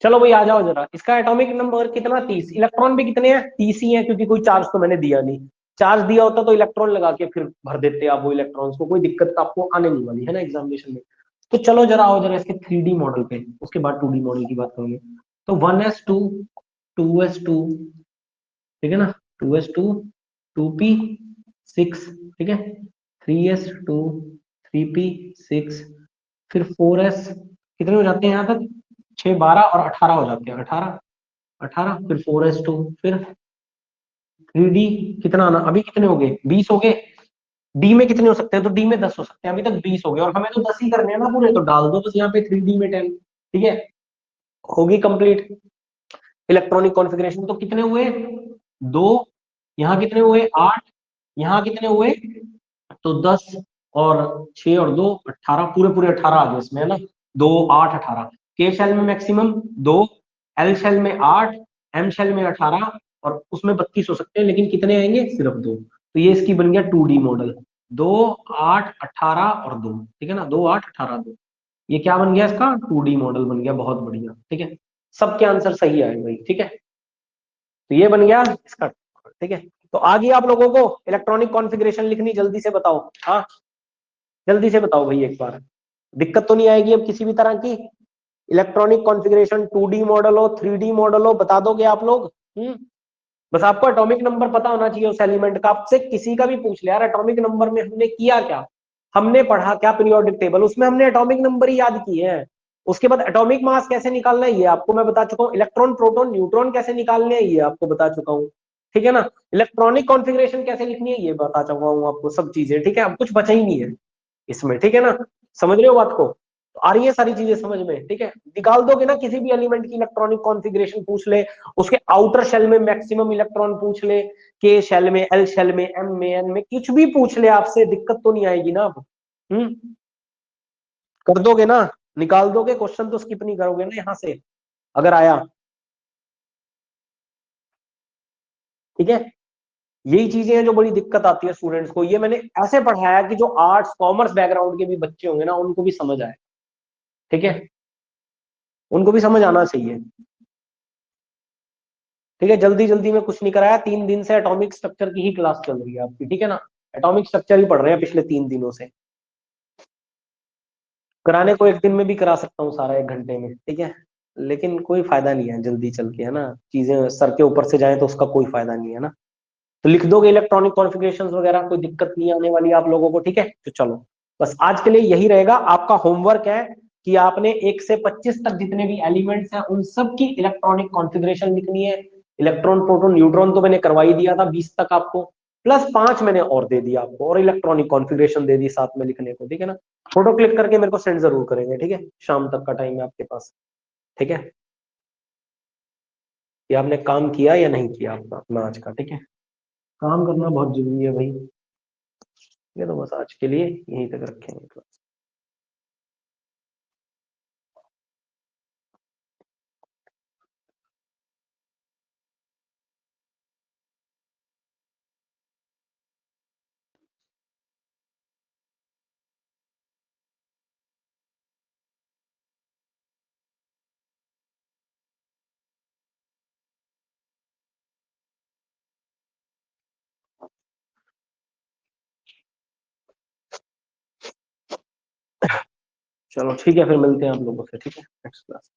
चलो भाई आ जाओ जरा, इसका एटॉमिक नंबर कितना, 30। इलेक्ट्रॉन भी कितने हैं, 30 ही है, क्योंकि कोई चार्ज तो मैंने दिया नहीं। चार्ज दिया होता तो इलेक्ट्रॉन लगा के फिर भर देते आप वो इलेक्ट्रॉन्स को, कोई दिक्कत तो आपको आने नहीं वाली है ना एग्जामिनेशन में। तो चलो जरा आओ जरा इसके 3D मॉडल पे, उसके बाद 2D मॉडल की बात करेंगे। तो 1s2, 2s2, ठीक है ना, 2s2, 2p6, ठीक है, 3s2, 3p6, फिर 4s, कितने हो जाते हैं यहाँ तक, 6, 12 और 18 हो जाते हैं, 18, 18, फिर 4s2, फिर 3d, कितना आना, अभी कितने हो गए, 20 हो गए। डी में कितने हो सकते हैं, तो डी में 10 हो सकते हैं, अभी तक 20 हो गए, और हमें तो 10 ही करने हैं ना पूरे, तो डाल दो बस यहाँ पे 3d में 10, ठीक है, होगी कंप्लीट। इलेक्ट्रॉनिक कॉन्फ़िगरेशन तो कितने हुए, दो, यहाँ कितने हुए, 8, यहाँ कितने हुए, तो 10, और 6 और 2, 18, पूरे पूरे 18 आ गए इसमें, है ना, 2, 8, 18। के शेल में मैक्सिमम 2, एल शेल में 8, एम शेल में 18, और उसमें 32 हो सकते हैं, लेकिन कितने आएंगे, सिर्फ 2। तो ये इसकी बन गया 2D मॉडल, 2, 8, 18 और 2, ठीक है ना, 2, 8, 18, 2, ये क्या बन गया इसका 2D मॉडल बन गया, बहुत बढ़िया, ठीक है। सबके आंसर सही आए भाई, ठीक है, तो ये बन गया इसका, ठीक है। तो आगे आप लोगों को इलेक्ट्रॉनिक कॉन्फ़िगरेशन लिखनी, जल्दी से बताओ, हाँ जल्दी से बताओ भाई एक बार, दिक्कत तो नहीं आएगी अब किसी भी तरह की। इलेक्ट्रॉनिक कॉन्फ़िगरेशन 2D मॉडल हो, 3D मॉडल हो, बता दोगे आप लोग। बस आपको एटॉमिक नंबर पता होना चाहिए उस एलिमेंट का, आपसे किसी का भी पूछ ले यार एटॉमिक नंबर में हमने किया क्या, हमने पढ़ा क्या पीरियोडिक टेबल, उसमें हमने एटॉमिक नंबर ही याद किए हैं। उसके बाद एटॉमिक मास कैसे निकालना है ये आपको मैं बता चुका हूँ, इलेक्ट्रॉन प्रोटॉन न्यूट्रॉन कैसे निकालने हैं ये आपको बता चुका हूँ, ठीक है ना, इलेक्ट्रॉनिक कॉन्फ़िगरेशन कैसे लिखनी है ये बता चुका हूँ आपको, सब चीजें, ठीक है, अब कुछ बचा ही नहीं है इसमें, ठीक है ना, समझ रहे हो बात को, तो आ रही है सारी चीजें समझ में, ठीक है। निकाल दोगे ना किसी भी एलिमेंट की इलेक्ट्रॉनिक कॉन्फ़िगरेशन पूछ ले, उसके आउटर शेल में मैक्सिमम इलेक्ट्रॉन पूछ ले, के शेल में, एल शेल में, एम में, एन में, कुछ भी पूछ ले आपसे, दिक्कत तो नहीं आएगी ना अब। कर दोगे ना, निकाल दोगे, क्वेश्चन तो स्किप नहीं करोगे ना यहाँ से अगर आया, ठीक है। यही चीजें हैं जो बड़ी दिक्कत आती है स्टूडेंट्स को, ये मैंने ऐसे पढ़ाया कि जो आर्ट्स कॉमर्स बैकग्राउंड के भी बच्चे होंगे ना उनको भी समझ आए, ठीक है, उनको भी समझ आना चाहिए, ठीक है। जल्दी जल्दी में कुछ नहीं कराया, 3 दिन से एटॉमिक स्ट्रक्चर की ही क्लास चल रही है आपकी, ठीक है ना, एटॉमिक स्ट्रक्चर ही पढ़ रहे हैं पिछले 3 दिनों से, कराने को एक दिन में भी करा सकता हूँ सारा, 1 घंटे में, ठीक है, लेकिन कोई फायदा नहीं है जल्दी चल के, है ना, चीजें सर के ऊपर से जाए तो उसका कोई फायदा नहीं है ना। तो लिख दोगे इलेक्ट्रॉनिक कॉन्फ़िगरेशंस वगैरह, कोई दिक्कत नहीं आने वाली आप लोगों को, ठीक है। तो चलो बस आज के लिए यही रहेगा, आपका होमवर्क है कि आपने 1 से 25 तक जितने भी एलिमेंट्स हैं उन सब की इलेक्ट्रॉनिक कॉन्फ़िगरेशन लिखनी है। इलेक्ट्रॉन प्रोटॉन न्यूट्रॉन तो मैंने करवा ही दिया था 20 तक आपको, प्लस 5 मैंने और दे दिया आपको, और इलेक्ट्रॉनिक कॉन्फ़िगरेशन दे दी साथ में लिखने को, ठीक है ना। फोटो क्लिक करके मेरे को सेंड जरूर करेंगे, ठीक है, शाम तक का टाइम है आपके पास, ठीक है, कि आपने काम किया या नहीं किया आपका अपना आज का, ठीक है। काम करना बहुत जरूरी है भाई, ये तो बस आज के लिए यहीं तक रखेंगे। चलो ठीक है, फिर मिलते हैं आप लोगों से, ठीक है, नेक्स्ट क्लास।